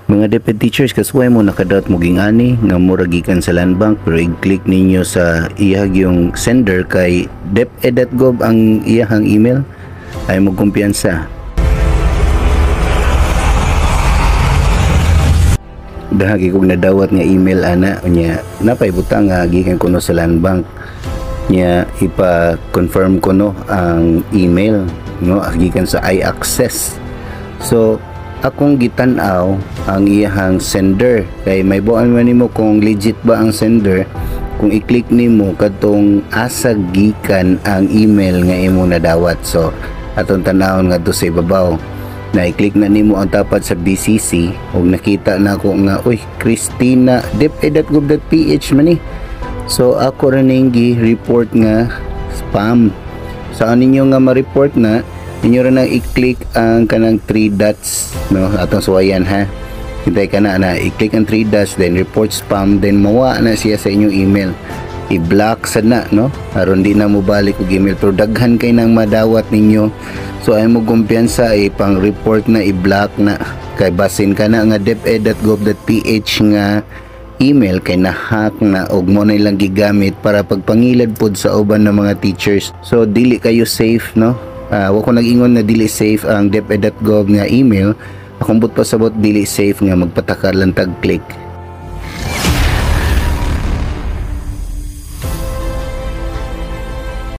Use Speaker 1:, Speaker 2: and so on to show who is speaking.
Speaker 1: Mga DepEd teachers, kasuway mo nakadot mo gingani nga mura gikan sa land bank, pero i-click ninyo sa iyang yung sender kay deped.gov ang iyang email, ay mo kumpiyansa. Dahagi kong nadawat nga email ana nya napay butang nga gikan kuno sa land bank nya ipa-confirm ko no ang email no gikan sa iAccess. So akong gitan-aw ang iyang sender kay may buan man nimo kung legit ba ang sender kung i-click nimo kadtong asa gikan ang email nga imo nadawat. So atong tan-awon ngadto sa ibabaw na i-click na nimo ang tapat sa BCC ug nakita na ko nga uy Christina deped.gov.ph man ni. So ako ra ning gi-report nga spam. Saan ninyo nga ma-report na inyo rin na i-click ang kanang 3 dots no atong suwayan ha. Hintay ka na i-click ang 3 dots then report spam then mawa na siya sa inyong email. I-block sad na no aron di na mo balik og email pero daghan kay nang madawat ninyo. So ay mo kumpiyansa pang report na i-block na kay basin ka na nga deped.gov.ph nga email kay na-hack na og mo na ilang gigamit para pagpangilad pod sa uban ng mga teachers. So dili kayo safe no. Wa ko nag-ingon na dili safe ang deped.gov nga email. Akong but pasabot dili safe nga magpatakar lang tag click.